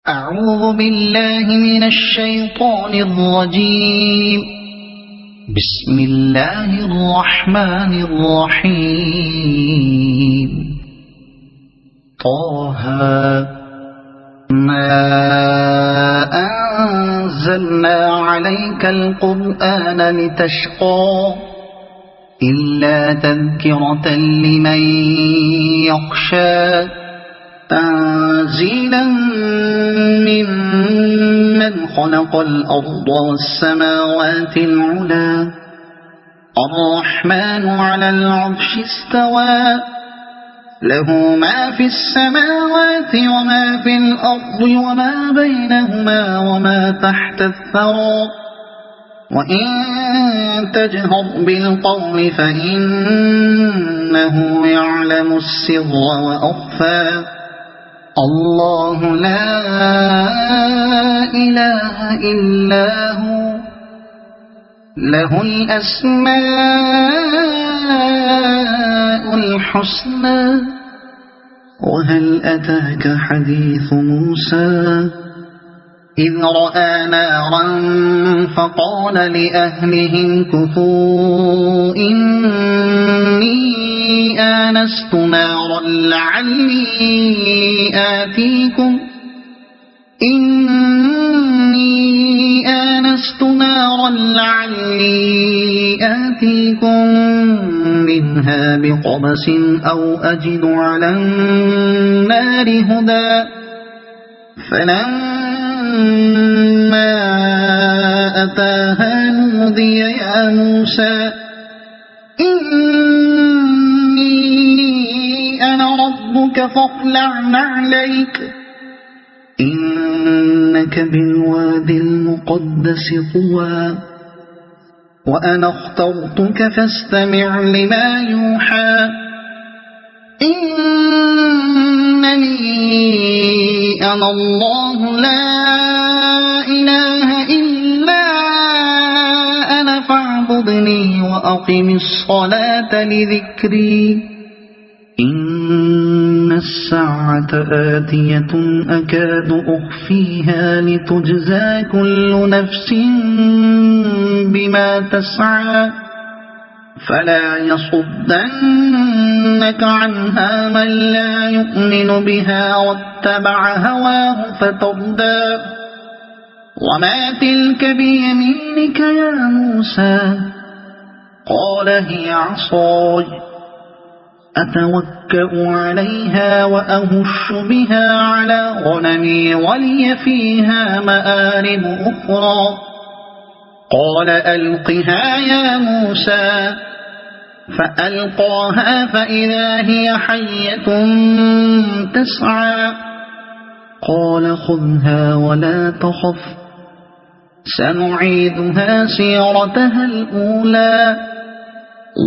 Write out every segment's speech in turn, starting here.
أعوذ بالله من الشيطان الرجيم. بسم الله الرحمن الرحيم. طه ما أنزلنا عليك القرآن لتشقى إلا تذكرة لمن يخشى تنزيلا ممن خلق الأرض والسماوات العلى الرحمن على العرش استوى له ما في السماوات وما في الأرض وما بينهما وما تحت الثرى وإن تجهر بالقول فإنه يعلم السر وأخفى الله لا إله إلا هو له الأسماء الحسنى. وهل أتاك حديث موسى إذ رأى نارا فقال لأهلهم كثوا إني آنست نارا لعلي آتيكم منها بقبس أو أجد على النار هدى. فلما أتاها نودي يا موسى إني أنا ربك فاخلع نعليك إنك بالواد المقدس طوى وأنا اخترتك فاستمع لما يوحى إنني أنا الله لا إله إلا أنا فاعبدني وأقم الصلاة لذكري إن الساعة آتية أكاد أخفيها لتجزى كل نفس بما تسعى فلا يصدنك عنها من لا يؤمن بها واتبع هواه فتردى. وما تلك بيمينك يا موسى قال هي عصاي أتوكأ عليها وأهش بها على غنمي ولي فيها مآرب أخرى. قال ألقها يا موسى فألقاها فإذا هي حية تسعى. قال خذها ولا تخف سنعيدها سيرتها الأولى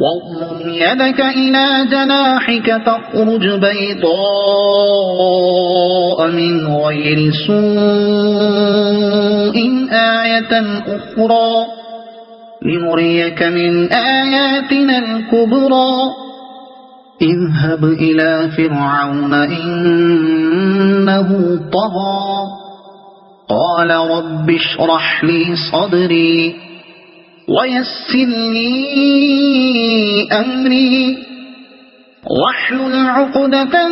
واضم يدك إلى جناحك تخرج بيضاء من غير سوء آية أخرى لنريك من آياتنا الكبرى. اذهب إلى فرعون إنه طغى قال رب اشرح لي صدري ويسر لي أمري واحلل عقدة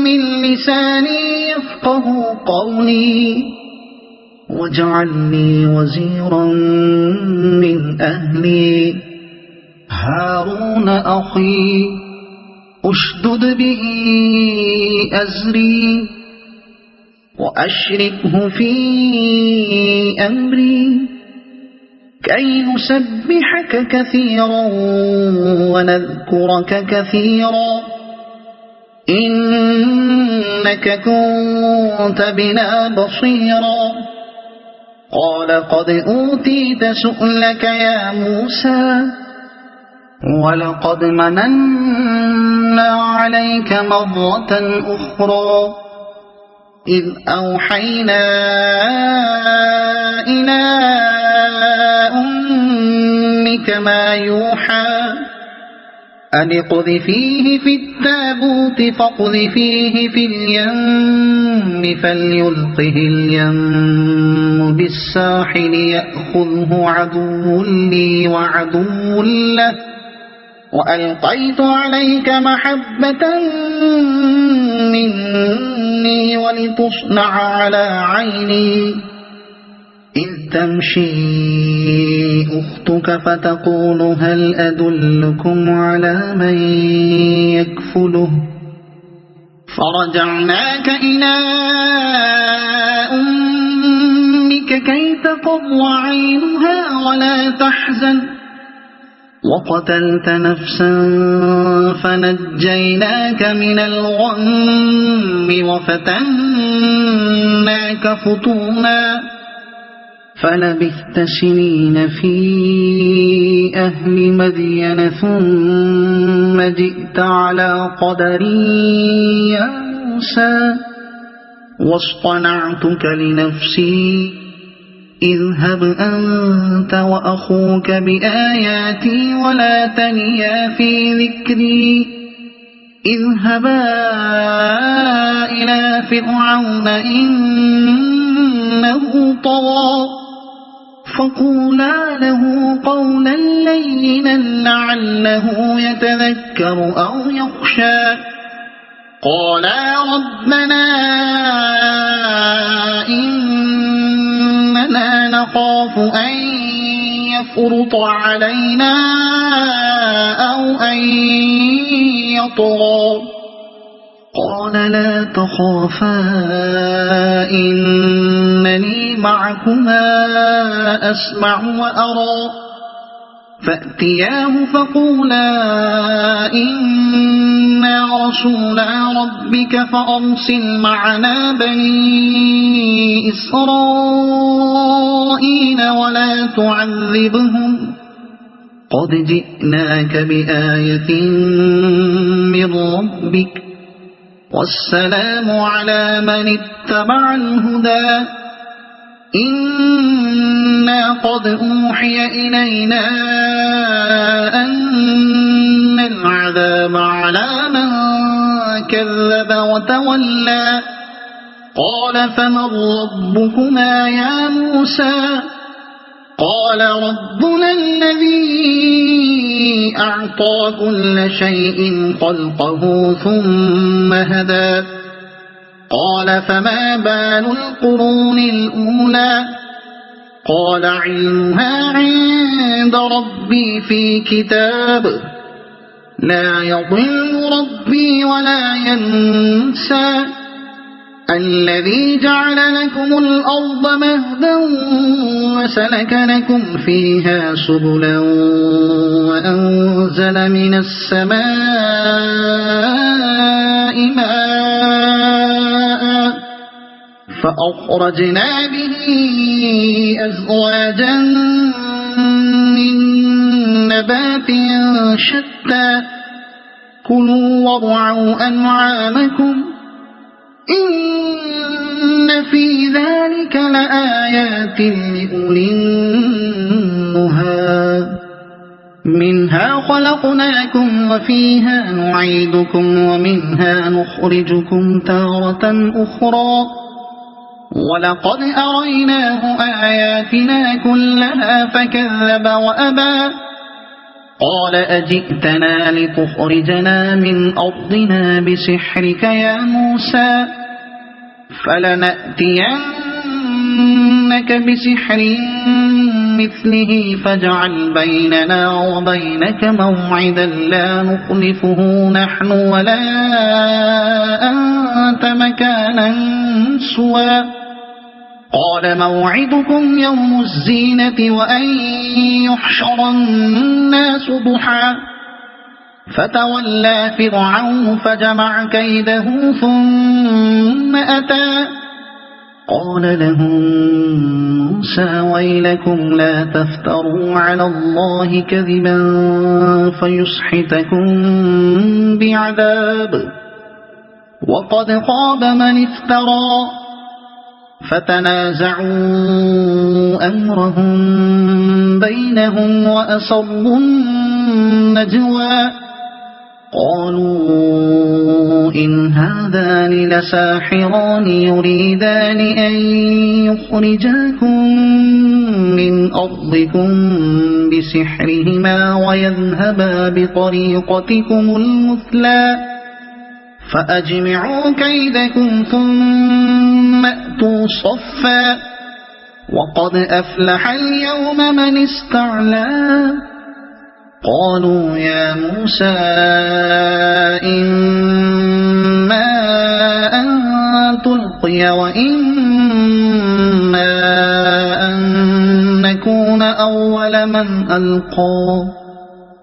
من لساني يفقه قولي واجعل لي وزيرا من أهلي هارون أخي أشدد به أزري وأشركه في أمري كي نسبحك كثيرا ونذكرك كثيرا إنك كنت بنا بصيرا. قال قد أوتيت سؤلك يا موسى ولقد مننا عليك مرة أخرى إذ أوحينا إلى أمك ما يوحى أن اقذفيه في التابوت الحوت فاقذفيه في اليم فليلقه اليم بالساحل يأخذه عدو لي وعدو له وألقيت عليك محبة مني ولتصنع على عيني إذ تمشي أختك فتقول هل أدلكم على من يكفله فرجعناك إلى أمك كي تقر عينها ولا تحزن وقتلت نفسا فنجيناك من الغم وفتناك فتونا فلبثت سنين في أهل مدين ثم جئت على قدري يا موسى واصطنعتك لنفسي اذهب أنت وأخوك بآياتي ولا تنيا في ذكري اذهبا إلى فرعون إنه طغى فقولا له قولا لينا لعله يتذكر أو يخشى قالا ربنا إننا نخاف أن يفرط علينا أو أن يطغى قال لا تخافا إنني معكما أسمع وأرى فأتياه فقولا إنا رسولا ربك فأرسل معنا بني إسرائيل ولا تعذبهم قد جئناك بآية من ربك والسلام على من اتبع الهدى إنا قد أوحي إلينا أن العذاب على من كذب وتولى قال فمن ربكما يا موسى قال ربنا الذي أعطى كل شيء خلقه ثم هدى قال فما بال القرون الأولى قال علمها عند ربي في كتاب لا يضل ربي ولا ينسى الذي جعل لكم الأرض مهدا وسلك لكم فيها سبلا وأنزل من السماء ماء فأخرجنا به أزواجا من نبات شتى كلوا وارعوا أنعامكم إن في ذلك لآيات لأولي النهى منها خلقناكم وفيها نعيدكم ومنها نخرجكم تارة أخرى ولقد أريناه آياتنا كلها فكذب وأبى قال أجئتنا لتخرجنا من أرضنا بسحرك يا موسى فلنأتينك بسحر مثله فاجعل بيننا وبينك موعدا لا نخلفه نحن ولا أنت مكانا سوى قال موعدكم يوم الزينة وأن يحشر الناس ضحى فتولى فرعون فجمع كيده ثم أتى قال لهم موسى ويلكم لا تفتروا على الله كذبا فيسحتكم بعذاب وقد خاب من افترى فتنازعوا أمرهم بينهم وأسروا النجوى قالوا إن هذان لساحران يريدان أن يخرجاكم من أرضكم بسحرهما ويذهبا بطريقتكم المثلى فأجمعوا كيدكم ثم أتوا صفا وقد أفلح اليوم من استعلى قالوا يا موسى إما أن تلقي وإما أن نكون أول من ألقى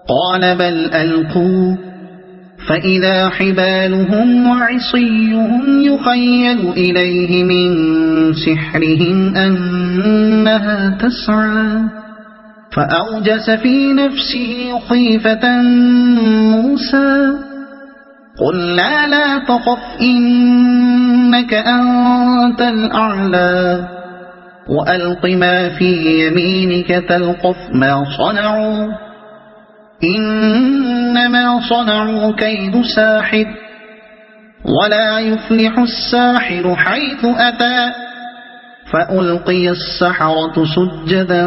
قال بل ألقوا فإذا حبالهم وعصيهم يخيل إليه من سحرهم أنها تسعى فأوجس في نفسه خيفة موسى قلنا لا تخف إنك أنت الأعلى وألق ما في يمينك تلقف ما صنعوا إنما صنعوا كيد ساحر ولا يفلح الساحر حيث أتى فألقي السحرة سجدا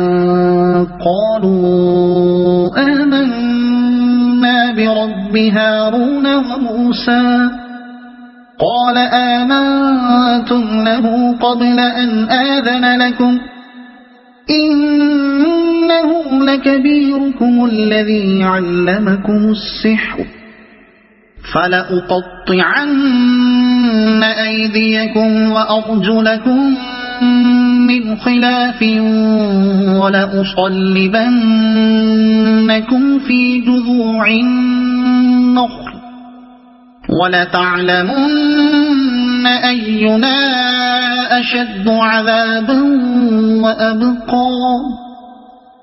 قالوا آمنا برب هارون وموسى قال آمنتم له قبل أن آذن لكم إنه لكبيركم الذي علمكم السحر فلأقطعن أيديكم وأرجلكم من خلاف ولأصلبنكم في جذوع النخل ولتعلمن أينا أشد عذابا وأبقى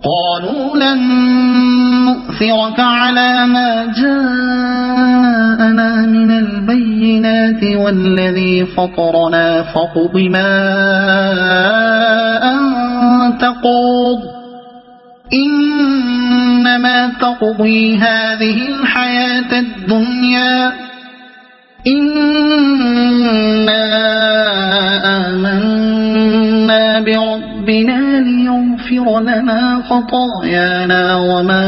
قالوا لن نؤثرك على ما جاءنا من البينات والذي فطرنا فاقض ما أنت قاض إنما تقضي هذه الحياة الدنيا إنا آمنا بربنا ليغفر لنا خطايانا وما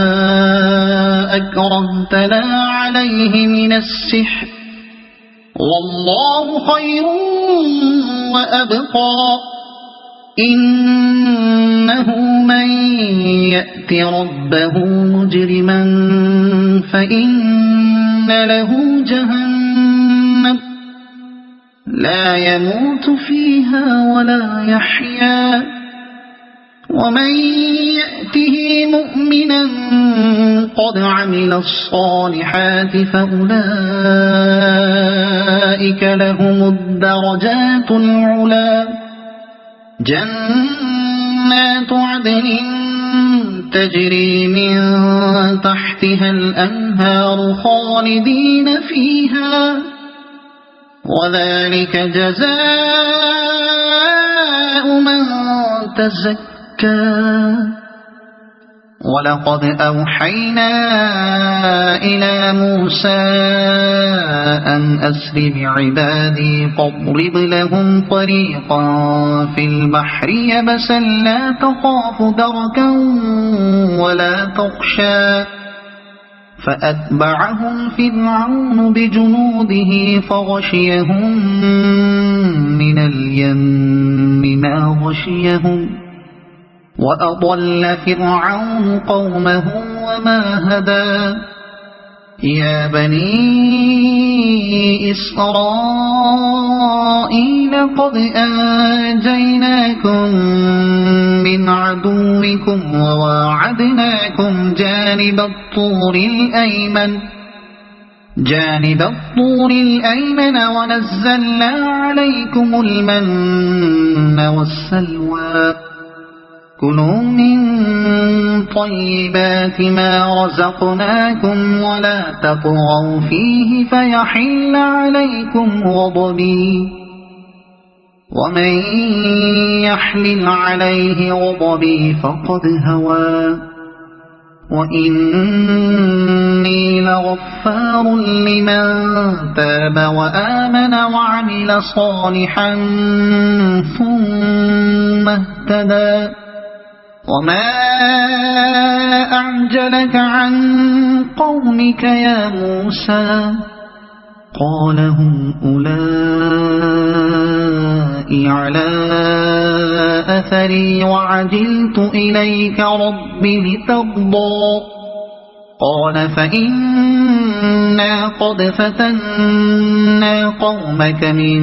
أكرهتنا عليه من السحر والله خير وأبقى إنه من يأت ربه مجرما فإن له جهنم لا يموت فيها ولا يحيا ومن يأته مؤمنا قد عمل الصالحات فأولئك لهم الدرجات العلى جنات عدن تجري من تحتها الأنهار خالدين فيها وذلك جزاء من تزكى ولقد أوحينا إلى موسى أن أسر بعبادي فاضرب لهم طريقا في البحر يبسا لا تخاف دركا ولا تخشى فأتبعهم فرعون بجنوده فغشيهم من اليم ما غشيهم وأضل فرعون قومه وما هدى يا بني إسرائيل قد أنجيناكم من عدوكم وواعدناكم جانب الطور الأيمن ونزلنا عليكم المن والسلوى كلوا من طيبات ما رزقناكم ولا تطغوا فيه فيحل عليكم غضبي ومن يحلل عليه غضبي فقد هوى وإني لغفار لمن تاب وآمن وعمل صالحا ثم اهتدى وما أعجلك عن قومك يا موسى قال هم أولئك على أثري وعجلت إليك رب لترضى قال فإنا قد فتنا قومك من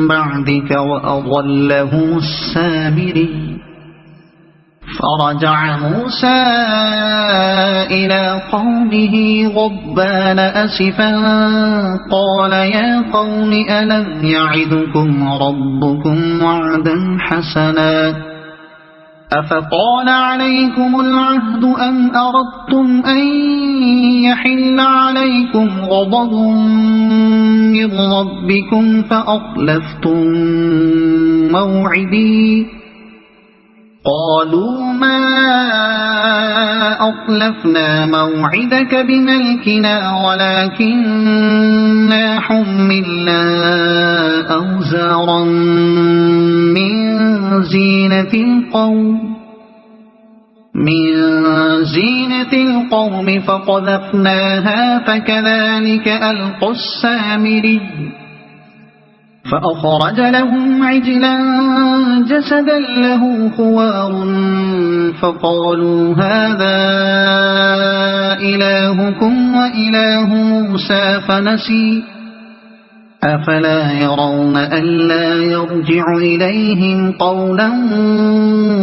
بعدك وأضلهم السامري فرجع موسى إلى قومه غضبان أسفا قال يا قوم ألم يعدكم ربكم وعدا حسنا أفطال عليكم العهد أم أردتم أن يحل عليكم غضب من ربكم فأخلفتم موعدي قالوا ما أخلفنا موعدك بملكنا ولكننا حملنا أوزارا من زينة القوم فقذفناها فكذلك ألقى السامري فأخرج لهم عجلا جسدا له خوار فقالوا هذا إلهكم وإله موسى فنسي أفلا يرون ألا يرجع إليهم قولا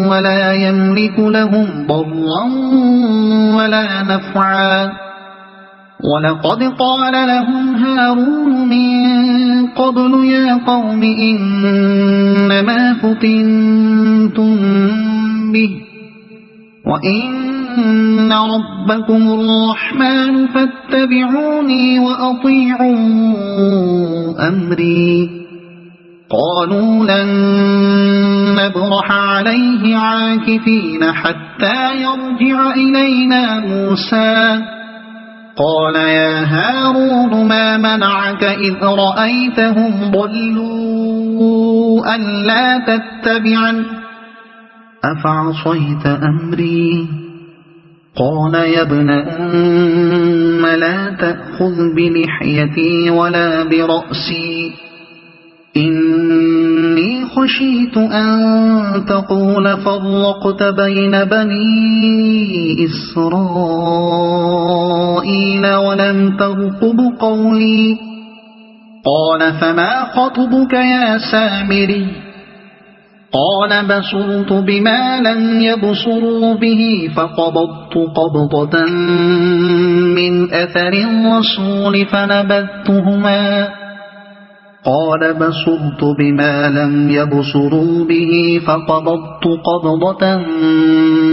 ولا يملك لهم ضرا ولا نفعا ولقد قال لهم هارون من قبل يا قوم إنما فتنتم به وإن ربكم الرحمن فاتبعوني وأطيعوا أمري قالوا لن نبرح عليه عاكفين حتى يرجع إلينا موسى قال يا هارون ما منعك إذ رأيتهم ضلوا ألا تتبعن أفعصيت أمري قال يا ابن أم لا تأخذ بلحيتي ولا برأسي إني خشيت أن تقول فرقت بين بني إسرائيل ولم ترقب قولي قال فما خطبك يا سامري قال بصرت بما لم يبصروا به فقبضت قبضة من أثر الرسول فنبذتهما قال بصرت بما لم يبصروا به فقبضت قبضة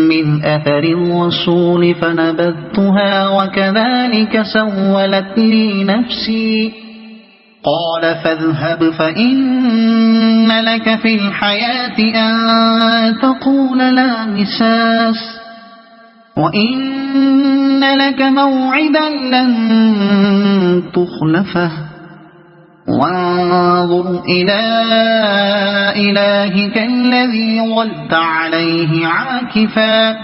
من أثر الرسول فنبذتها وكذلك سولت لي نفسي قال فاذهب فإن لك في الحياة أن تقول لا مساس وإن لك موعدا لن تخلفه وانظر إلى إلهك الذي ظلت عليه عاكفا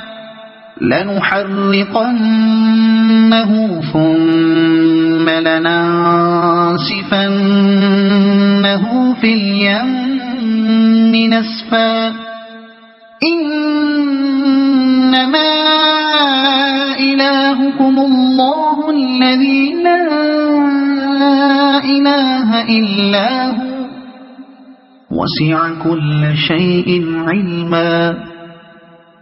لنحرقنه ثم لننسفنه في اليم نسفا إنما إلهكم الله الذي لا إله إلا هو وسع كل شيء علما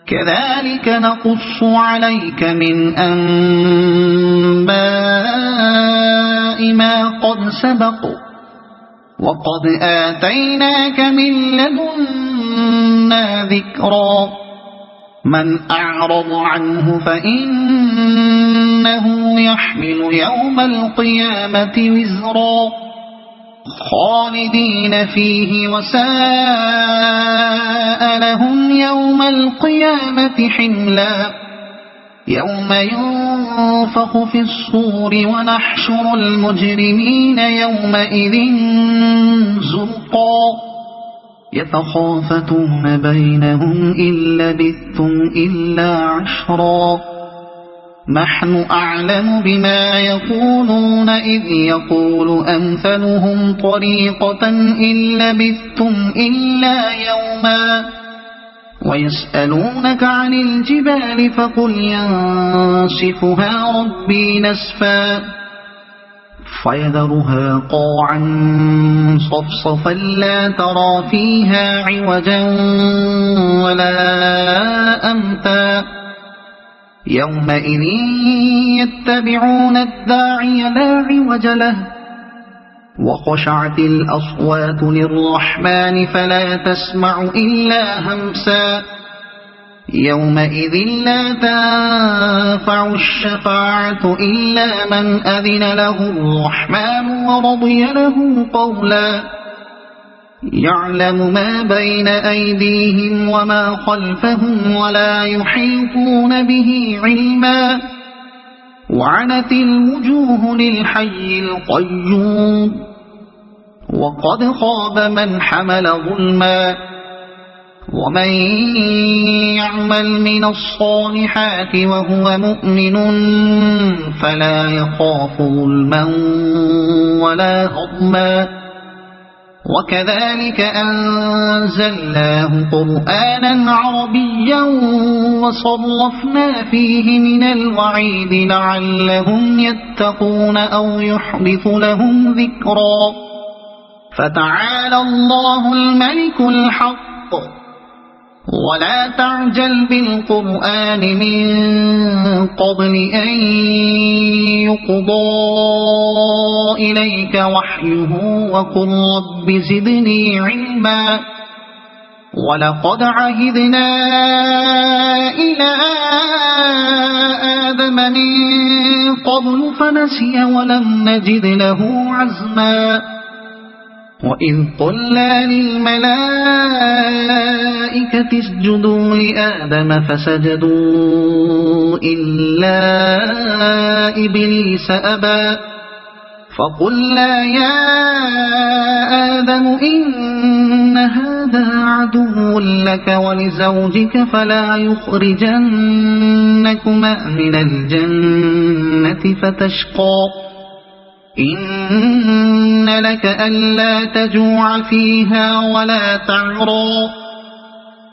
كذلك نقص عليك من أنباء ما قد سبق وقد آتيناك من لدنا ذكرا من أعرض عنه فإنه يحمل يوم القيامة وزرا خالدين فيه وساء لهم يوم القيامة حملا يوم ينفخ في الصور ونحشر المجرمين يومئذ زرقا يتخافتون بينهم إن لبثتم إلا عشرا نحن أعلم بما يقولون إذ يقول أمثلهم طريقة إن لبثتم إلا يوما ويسألونك عن الجبال فقل ينسفها ربي نسفا فيذرها قاعا صفصفا لا ترى فيها عوجا ولا أمتا يومئذ يتبعون الداعي لا عوج له وخشعت الأصوات للرحمن فلا تسمع إلا همسا يومئذ لا تنفع الشفاعة إلا من أذن له الرحمن ورضي له قولا يعلم ما بين أيديهم وما خلفهم ولا يحيطون به علما وعنت الوجوه للحي القيوم وقد خاب من حمل ظلما ومن يعمل من الصالحات وهو مؤمن فلا يخاف ظلما ولا هضما وكذلك أنزلناه قرآنا عربيا وصرفنا فيه من الوعيد لعلهم يتقون أو يحدث لهم ذكرا فتعالى الله الملك الحق ولا تعجل بالقرآن من قبل أن يقضى إليك وحيه وقل رب زدني علما ولقد عهدنا إلى آدم من قبل فنسي ولم نجد له عزما وإذ قلنا للملائكة اسجدوا لآدم فسجدوا إلا إبليس أبى فقلنا يا آدم إن هذا عدو لك ولزوجك فلا يخرجنكما من الجنة فتشقى إن لك ألا تجوع فيها ولا تعرى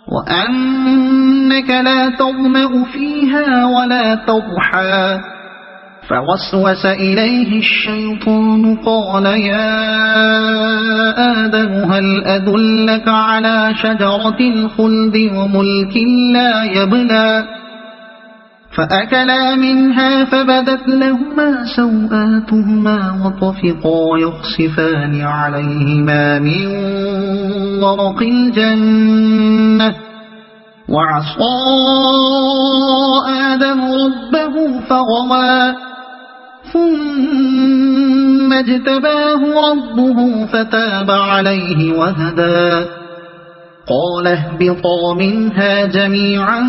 وأنك لا تظمأ فيها ولا تضحى فوسوس إليه الشيطان قال يا آدم هل أدلك على شجرة الخلد وملك لا يبلى فأكلا منها فبدت لهما سوآتهما وطفقا يخصفان عليهما من ورق الجنة وعصى آدم ربه فغوى ثم اجتباه ربه فتاب عليه وهدى قال اهبطا منها جميعا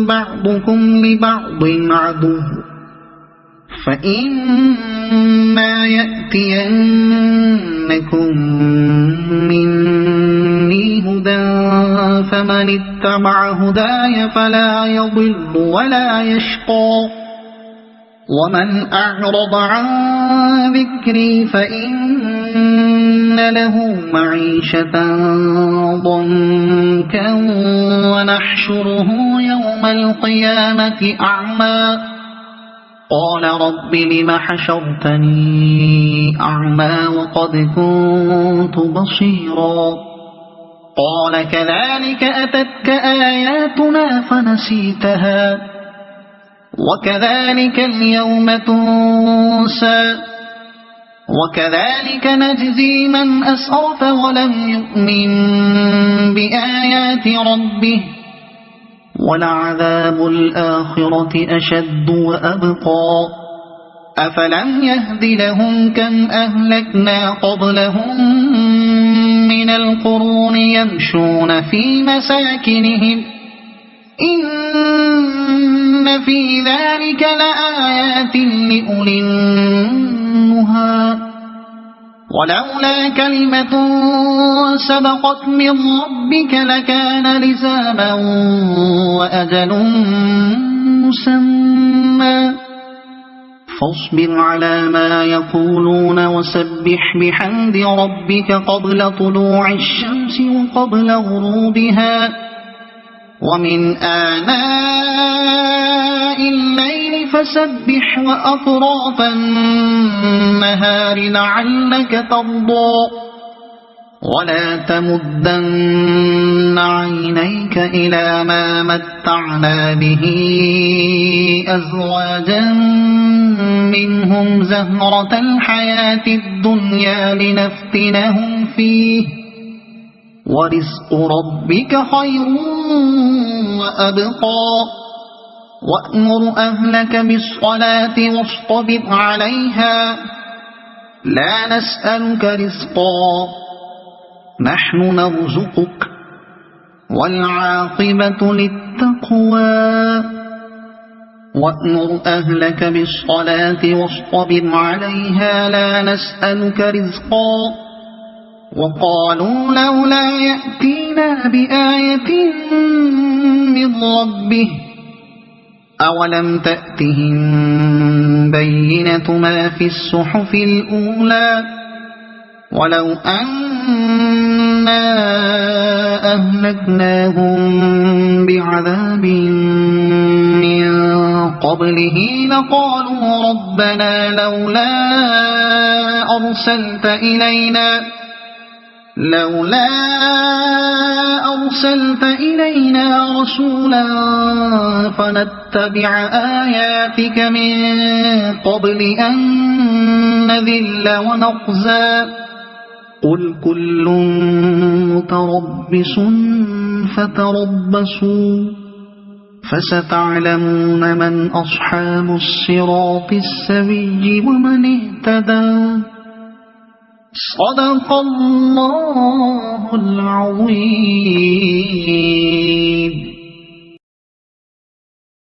بعضكم لبعض عدو فإما يأتينكم مني هدى فمن اتبع هداي فلا يضل ولا يشقى ومن أعرض عن ذكري فإن له معيشة ضنكا ونحشره يوم القيامة أعمى قال رب لم حشرتني أعمى وقد كنت بصيرا قال كذلك أتتك آياتنا فنسيتها وكذلك اليوم تنسى وكذلك نجزي من أسرف ولم يؤمن بآيات ربه ولعذاب الآخرة أشد وأبقى أفلم يهد لهم كم أهلكنا قبلهم من القرون يمشون في مساكنهم إن في ذلك لآيات لأولي النهى ولولا كلمة سبقت من ربك لكان لزاما وأجل مسمى فاصبر على ما يقولون وسبح بحمد ربك قبل طلوع الشمس وقبل غروبها ومن آناء الليل فسبح وأطراف النهار لعلك ترضى ولا تمدن عينيك إلى ما متعنا به أزواجا منهم زهرة الحياة الدنيا لنفتنهم فيه ورزق ربك خير وأبقى وأمر أهلك بالصلاة واصطبر عليها لا نسألك رزقا نحن نرزقك والعاقبة للتقوى وأمر أهلك بالصلاة واصطبر عليها لا نسألك رزقا وقالوا لولا يأتينا بآية من ربه أولم تأتهم بينة ما في الصحف الأولى ولو أنا أهلكناهم بعذاب من قبله لقالوا ربنا لولا أرسلت إلينا رسولا فنتبع آياتك من قبل أن نذل ونخزى قل كل متربص فتربصوا فستعلمون من أصحاب الصراط السوي ومن اهتدى صدق الله العظيم.